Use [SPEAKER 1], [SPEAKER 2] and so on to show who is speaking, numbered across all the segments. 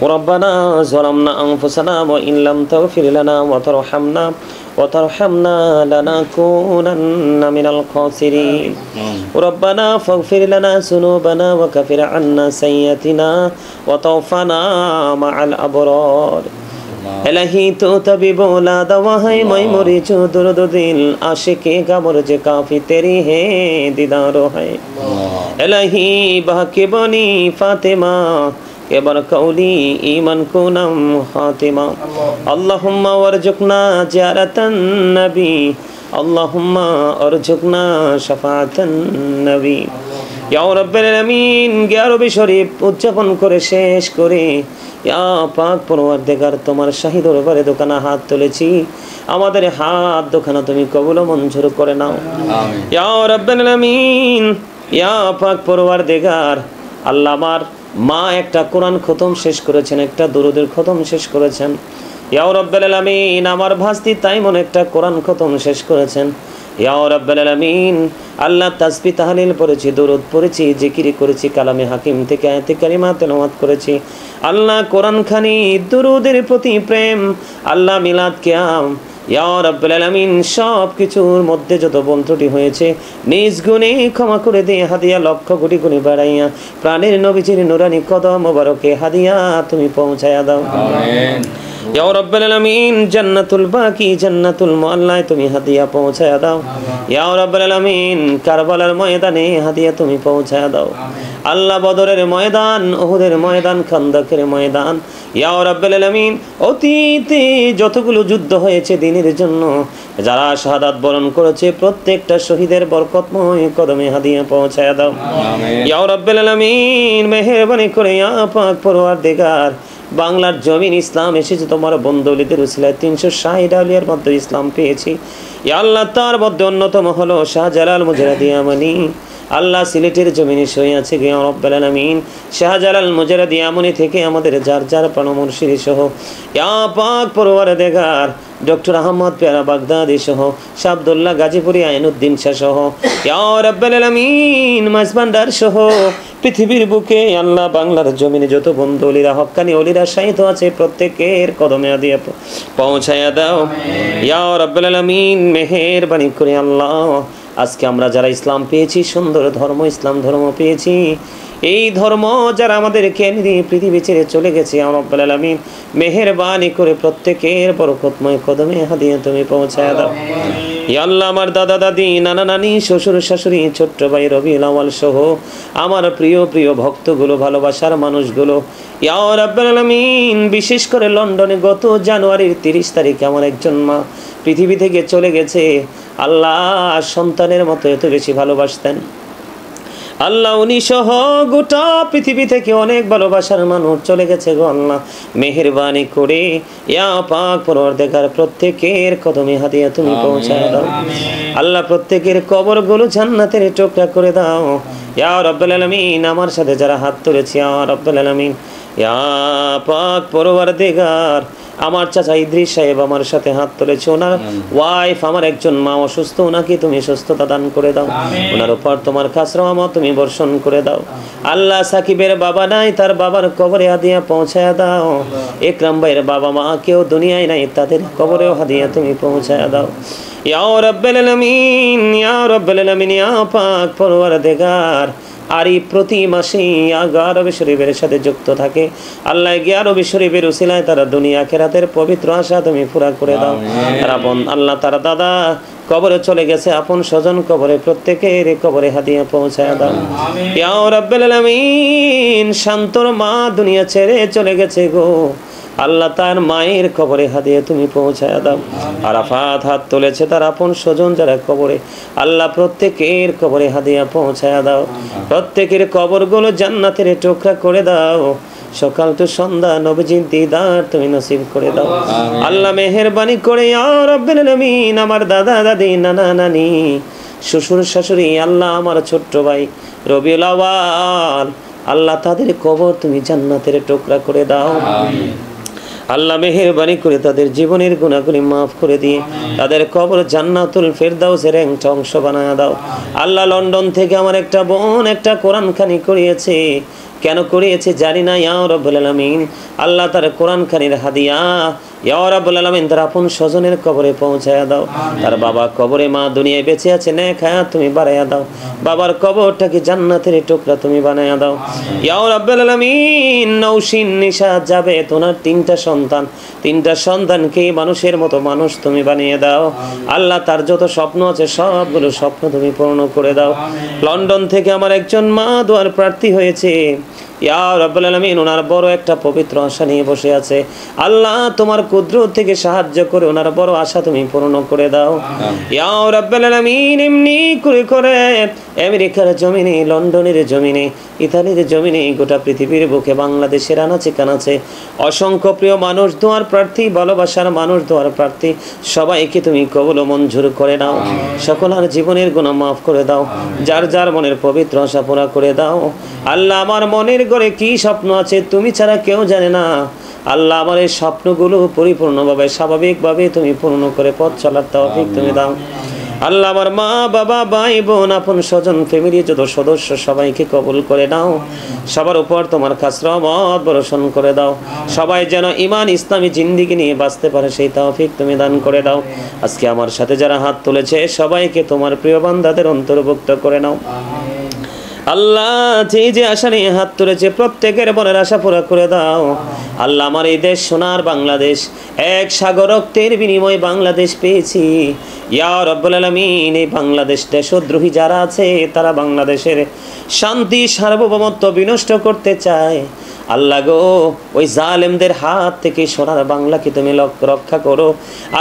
[SPEAKER 1] ربنا ظلمنا أنفسنا وإن لم تغفر لنا وترحمنا لنكونن من الخاسرين ربنا فاغفر لنا ذنوبنا وكفر عنا سيئاتنا وتوفنا مع الأبرار الہی تو طبیب لا دوا ہے میں مریض درد دل عاشق قبر جو کافی تیری ہے دیدار ہے الہی بحق بنی فاطمہ এবার কওলি ঈমান কুনাম খাতিমা আল্লাহুম্মা ওয়ারজুকনা জিয়ারাতান নবী আল্লাহুম্মা ওয়ারজুকনা শাফাআতান নবী ইয়া রাব্বুল আলামিন 11 শরীফ উদযাপন করে শেষ করে ইয়া পাক পরওয়ারদিগার তোমার শাহী দরবারে দোকানা হাত তুলেছি আমাদের হাত দোকানা তুমি কবুল ও মঞ্জুর করে নাও আমিন ইয়া রাব্বুল আলামিন ইয়া পাক পরওয়ারদিগার আল্লাহ আমার মা একটা কোরআন খতম শেষ করেছেন একটা দুরূদের খতম শেষ করেছেন ইয়া রাব্বুল আলামিন আমার ভাস্তি তাইমন একটা কোরআন খতম শেষ করেছেন ইয়া রাব্বুল আলামিন আল্লাহ তাসবিহ তাহলিল পড়েছি দুরূদ পড়েছি জিকির করেছি কালামে হাকিম থেকে আয়াতে কারিমা তেলাওয়াত করেছি আল্লাহ কোরআন খানি দুরূদের প্রতি প্রেম আল্লাহ মিলাদ কিয়াম ইয়া রাব্বুল আলামিন সব কিছুর মধ্যে যত ভুল ত্রুটি হয়েছে নিজ গুণে ক্ষমা করে দিয়ে হাদিয়া লক্ষ কোটি গুণে বাড়াইয়া প্রাণের নবীজির নুরানি কদম মোবারকে হাদিয়া তুমি পৌঁছায়া দাও আমিন ইয়া রাব্বুল আলামিন জান্নাতুল বাকি জান্নাতুল মুআল্লায় তুমি হাদিয়া পৌঁছায়া দাও ইয়া রাব্বুল আলামিন কারবালার ময়দানে হাদিয়া তুমি পৌঁছায়া দাও আল্লাহ বদরের ময়দান উহুদের ময়দান খান্দকের ময়দান ইয়া রাব্বুল আলামিন অতীতে যতগুলো যুদ্ধ হয়েছে দ্বীনের জন্য যারা শাহাদাত বরণ করেছে প্রত্যেকটা শহীদের বরকতময় কদমে হাদিয়া পৌঁছায়া দাও আমিন ইয়া রাব্বুল আলামিন মেহেরবানি করে ইয়া পাক পরওয়ারদিগার বাংলার জমিন ইসলাম এসেছে তোমার বন্ধুলিদের উসিলায় 360 আউলিয়ার মধ্যে ইসলাম পেয়েছি ইয়া আল্লাহ তার মধ্যে অন্যতম হলো শাহজালাল মুজাহিদ ইয়ামানি আল্লাহ সিলেটের জমিনে শুয়ে আছে ইয়া রাব্বুল আলামিন শাহজালাল মুজাহিদ ইয়ামানি থেকে আমাদের যার যার প্রাণ মুর্শিদ সহ ইয়া পাক পরওয়ারদিগার ডক্টর আহমদ পেয়ারা বাগদাদি সহ শাবদুল্লাহ গাজীপুরি আইনুদ্দিন শাহ সহ ইয়া রাব্বুল আলামিন মাসবান্ডার সহ পৃথিবীর বুকে আল্লাহ বাংলার জমিনে যত বন্ধু ওলিরা হক্কানি ওলিরা শাহিদ আছে প্রত্যেকের কদমে হাদিয়া পৌঁছায়া দাও ইয়া রাব্বুল আলামিন মেহেরবানি করে আল্লাহ আজকে আমরা যারা ইসলাম পেয়েছি সুন্দর ধর্ম ইসলাম ধর্ম পেয়েছি এই ধর্ম যারা আমাদেরকে নিয়ে পৃথিবী ছেড়ে চলে গেছে ইয়া রাব্বুল আলামিন মেহেরবানি করে প্রত্যেকের বরকতময় কদমে হাদিয়া তুমি পৌঁছায়া দাও ইয়া আল্লাহ আমার দাদা দাদি নানা নানি শ্বশুর শাশুড়ি ছোট্ট ভাই রবিউল আউয়াল সহ আমার প্রিয় প্রিয় ভক্তগুলো ভালোবাসার মানুষগুলো ইয়া রাব্বুল আলামিন বিশেষ করে লন্ডনে গত জানুয়ারির 30 তারিখে আমার একজন মা পৃথিবী থেকে চলে গেছে আল্লাহ সন্তানের মতো এত বেশি ভালোবাসতেন আল্লাহ উনি সহ গোটা পৃথিবী থেকে অনেক ভালোবাসার মানুষ চলে গেছে গো আল্লাহ মেহেরবানি করে ইয়া পাক পরওয়ারদিগার প্রত্যেকের কদমে হাদিয়া তুমি পৌঁছায় দাও আল্লাহ প্রত্যেকের কবরগুলো জান্নাতের টুকরা করে দাও ইয়া রাব্বুল আলামিন আমার সাথে যারা হাত তুলেছে ইয়া রাব্বুল আলামিন ইয়া পাক পরওয়ারদিগার আমার চাচা ইদ্রিস সাহেব আমার সাথে হাত তুলেছে ওনার ওয়াইফ আমার একজন মা অসুস্থ ওনাকে তুমি সুস্থতা দান করে দাও ওনার উপর তোমার খাস রহমত তুমি বর্ষণ করে দাও আল্লাহ সাকিবের বাবা নাই তার বাবার কবরে হাদিয়া পৌঁছায়া দাও একরাম ভাইয়ের বাবা মা কেউ দুনিয়ায় নাই তাদের কবরেও হাদিয়া তুমি পৌঁছায়া দাও ইয়া রাব্বুল আলামিন ইয়া রাব্বুল আলামিন ইয়া পাক পরওয়ারদিগার আর এই প্রতি মাসে 11 শরীফের সাথে যুক্ত থাকে আল্লাহ 11 শরীফের উসিলায় তারা দুনিয়া আখিরাতের পবিত্র আশা তুমি পুরা করে দাও আর আপন আল্লাহ তার দাদা কবরে চলে গেছে আপন স্বজন কবরে প্রত্যেকের কবরে হাদিয়া পৌঁছায় দাও ইয়া রাব্বুল আলামিন শান্তর মা দুনিয়া ছেড়ে চলে গেছে গো আল্লাহ তার মায়ের কবরে হাদিয়া তুমি পৌঁছায়া দাও আরাফাত হাত তুলেছে তার আপন স্বজন যারা কবরে আল্লাহ প্রত্যেকের কবরে হাদিয়া পৌঁছায়া দাও প্রত্যেকের কবরগুলো জান্নাতের টুকরা করে দাও সকাল তো সন্ধ্যা নবীজির দিদার তুমি নসিব করে দাও আল্লাহ মেহেরবানি করে ইয়া রাব্বুল আলামিন আমার দাদা দাদি নানা নানি শ্বশুর শাশুড়ি আল্লাহ আমার ছোট্ট ভাই রবিউল আউয়াল আল্লাহ তাদের কবর তুমি জান্নাতের টুকরা করে দাও আমিন আল্লাহ মেহেরবানি করে তাদের জীবনের গুনাহগুলি মাফ করে দিয়ে তাদের কবর জান্নাতুল ফেরদাউসের একটা অংশ বানায়া দাও আল্লাহ লন্ডন থেকে আমার একটা বোন একটা কোরআন খানি করিয়েছে কেন করিয়েছে জানি না ইয়া রাব্বুল আলামিন। আল্লাহ তার কোরআন খানির হাদিয়া ইয়া রাব্বুল আলামিন তার আপন স্বজনের কবরে পৌঁছায়া দাও। তার বাবা কবরে, মা দুনিয়ায় বেঁচে আছে, নেক হায়াত তুমি বাড়াইয়া দাও। বাবার কবরটাকে জান্নাতের টুকরা তুমি বানাইয়া দাও ইয়া রাব্বুল আলামিন। নৌশিন, নিশাত, জাবেদ ওনার 3টা সন্তান, 3টা সন্তানকে মানুষের মতো মানুষ তুমি বানিয়ে দাও। আল্লাহ তার যত স্বপ্ন আছে সবগুলো স্বপ্ন তুমি পূর্ণ করে দাও। লন্ডন থেকে আমার একজন মা দোয়ার প্রার্থী হয়েছে ইয়া রাব্বুল আলামিন, ওনার বড় একটা পবিত্র আশা নিয়ে বসে আছে। আল্লাহ তোমার কুদরত থেকে সাহায্য করে ওনার বড় আশা তুমি পূর্ণ করে দাও ইয়া রাব্বুল আলামিন। এমনি করে করে আমেরিকার জমিনে, লন্ডনের জমিনে, ইতালির জমিনে, গোটা পৃথিবীর বুকে, বাংলাদেশের আনাচে কানাচে অসংখ্য প্রিয় মানুষ দোয়ার প্রার্থী, ভালোবাসার মানুষ দোয়ার প্রার্থী, সবাইকে তুমি কবুল ও মঞ্জুর করে নাও। সকলের জীবনের গুনাহ মাফ করে দাও, যার যার মনের পবিত্র আশা পুরা করে দাও। আল্লাহ আমার মনের ঘরে কি স্বপ্ন আছে তুমি ছাড়া কেউ জানে না। আল্লাহ আমার এই স্বপ্নগুলো পরিপূর্ণভাবে, স্বাভাবিকভাবে তুমি পূর্ণ করে পথ চলার তৌফিক তুমি দাও। আল্লাহ আমার মা, বাবা, ভাই, বোন, আপন স্বজন, ফ্যামিলি যত সদস্য সবাইকে কবুল করে নাও। সবার উপর তোমার খাস রহমত বর্ষণ করে দাও। সবাই যেন ঈমান ইসলামী জিন্দেগি নিয়ে বাঁচতে পারে সেই তৌফিক তুমি দান করে দাও। আজকে আমার সাথে যারা হাত তুলেছে সবাইকে তোমার প্রিয় বান্দাদের অন্তর্ভুক্ত করে নাও। আল্লাহ যে যে আশা নিয়ে হাত তুলেছে প্রত্যেকের মনের আশা পুরা করে দাও। আল্লাহ আমার এই দেশ সোনার বাংলাদেশ, এক সাগর রক্তের বিনিময়ে বাংলাদেশ পেয়েছি ইয়া রাব্বুল আলামিন। এই বাংলাদেশ দেশদ্রোহী যারা আছে তারা বাংলাদেশের শান্তি সার্বভৌমত্ব বিনষ্ট করতে চায়। আল্লাহ গো, ওই জালেমদের হাত থেকে সোনার বাংলাকে তুমি রক্ষা করো।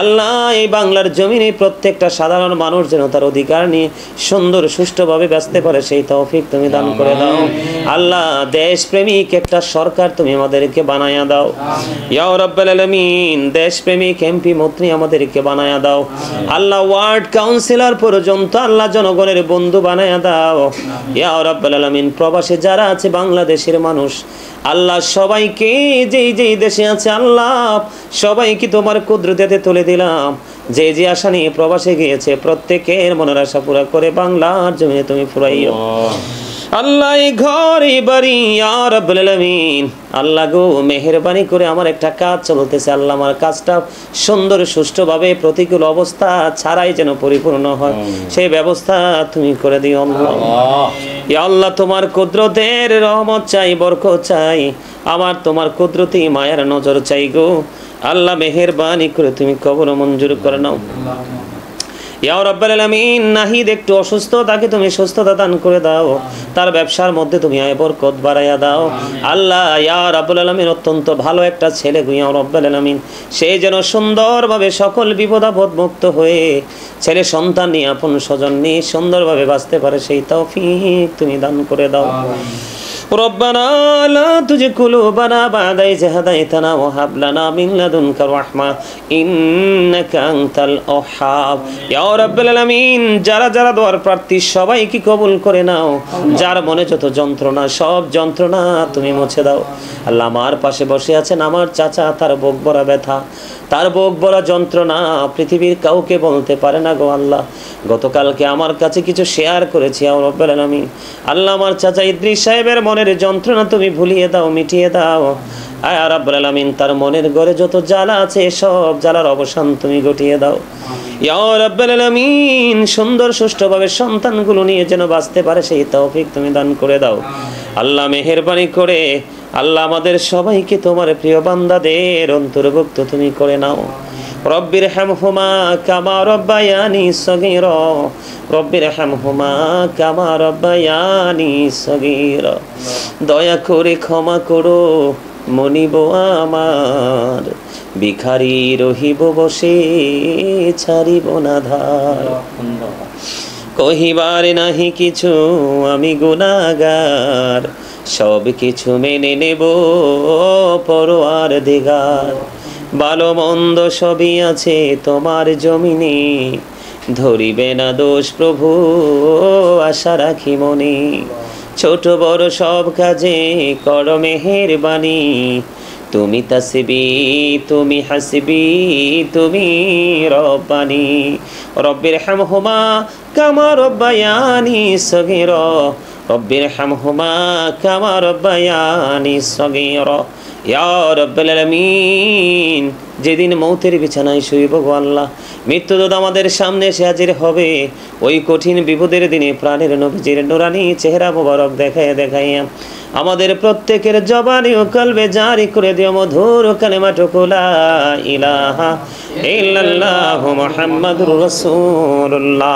[SPEAKER 1] আল্লাহ এই বাংলার জমিনে প্রত্যেকটা সাধারণ মানুষ যেন তার অধিকার নিয়ে সুন্দর সুষ্ঠুভাবে বাঁচতে পারে সেই তৌফিক তুমি দান করে দাও। আল্লাহ দেশপ্রেমিক একটা সরকার তুমি আমাদেরকে বানায়া দাও ইয়া রাব্বুল আলামিন। দেশপ্রেমিক এমপি মন্ত্রী আমাদেরকে বানায়া দাও। আল্লাহ ওয়ার্ড কাউন্সিলর পর্যন্ত আল্লাহ জনগণের বন্ধু বানায়া দাও ইয়া রাব্বুল আলামিন। প্রবাসে যারা আছে বাংলাদেশের মানুষ আল্লাহ সবাইকে যেই যেই দেশে আছে আল্লাহ সবাইকে তোমার কুদরতে তুলে দিলাম। যে যে আশা নিয়ে প্রবাসে গিয়েছে প্রত্যেকের মনের আশা পুরা করে বাংলার জমিনে তুমি ফুরাইও আল্লাহ। এই ঘর এই বাড়ি ইয়া রাব্বুল আলামিন। আল্লাহ গো মেহেরবানি করে আমার একটা কাজ চলতেছে, আল্লাহ আমার কাজটা সুন্দর সুষ্ঠুভাবে প্রতিকূল অবস্থা ছাড়াই যেন পরিপূর্ণ হয় সেই ব্যবস্থা তুমি করে দিও আল্লাহ। ইয়া আল্লাহ তোমার কুদরতের রহমত চাই, বরকত চাই, আমার তোমার কুদরতি মায়ার নজর চাই গো আল্লাহ। মেহেরবানি করে তুমি কবুল মঞ্জুর করে নাও ইয়া রাব্বুল আলামিন। নাহিদ একটু অসুস্থ, তাকে তুমি সুস্থতা দান করে দাও। তার ব্যবসার মধ্যে তুমি আয় বরকত বাড়াইয়া দাও আল্লাহ। ইয়া রাব্বুল আলামিন অত্যন্ত ভালো একটা ছেলে ইয়া রাব্বুল আলামিন, সে যেন সুন্দরভাবে সকল বিপদ আপদ মুক্ত হয়ে ছেলে সন্তান নিয়ে আপন স্বজন নিয়ে সুন্দরভাবে বাঁচতে পারে সেই তৌফিক তুমি দান করে দাও। ربنا لا تزغ قلوبنا بعد إذ هديتنا وهب لنا من لدنك رحمة إنك أنت الوهاب يا رب العالمين। যারা যারা দোয়ার প্রার্থী সবাইকে কবুল করে নাও। যার মনে যত যন্ত্রণা সব যন্ত্রণা তুমি মুছে দাও আল্লাহ। আমার পাশে বসে আছেন আমার চাচা, তার বুক ভরা ব্যথা, তার বুক ভরা যন্ত্রণা পৃথিবীর কাউকে বলতে পারে না গো আল্লাহ। গতকালকে আমার কাছে কিছু শেয়ার করেছি ইয়া রাব্বুল আলামিন। আল্লাহ আমার চাচা ইদ্রিস সাহেবের মনের যন্ত্রণা তুমি ভুলিয়ে দাও, মিটিয়ে দাও ইয়া রাব্বুল আলামিন। তার মনের ঘরে যত জ্বালা আছে সব জ্বালার অবসান তুমি ঘটিয়ে দাও ইয়া রাব্বুল আলামিন। সুন্দর সুষ্ঠুভাবে সন্তানগুলো নিয়ে যেন বাঁচতে পারে সেই তৌফিক তুমি দান করে দাও আল্লাহ। মেহেরবানি করে আল্লাহ আমাদের সবাইকে তোমার প্রিয় বান্দাদের অন্তর্ভুক্ত তুমি করে নাও। রব্বির হামহুমা কামা রব্বায়ানি সগীরা, রব্বির হামহুমা কামা রব্বায়ানি সগীরা। দয়া করে ক্ষমা করো মনিব আমার, ভিখারি রহিব বসে ছাড়িব না ধার। কহিবার নাহি কিছু আমি গুনাহগার, সব কিছু মেনে নেব পরওয়ারদিগার। ভালো মন্দ সবই আছে তোমার জমিনে, ধরিবে না দোষ প্রভু আশা রাখি মনে। ছোট বড় সব কাজে করো মেহেরবানি, তুমি তাসবি তুমি হাসবি তুমি রব্বানি। রব্বির হামহুমা কামা রব্বায়ানি সগীরা, রব্বির হামহুমা কামা রব্বায়ানি সগীরা। ইয়া রাব্বাল আলামিন, যেদিন মৌতের বিছানায় শুইব গো আল্লাহ, মৃত্যুদূত আমাদের সামনে এসে হাজির হবে, ওই কঠিন বিপদের দিনে প্রাণের নবীজির নুরানি চেহারা মোবারক দেখাইয়া দেখাইয়া আমাদের প্রত্যেকের জবানি ও কলবে জারি করে দিও মধুর কালেমাটুকু লা ইলাহা ইল্লাল্লাহু মুহাম্মাদুর রাসূলুল্লাহ।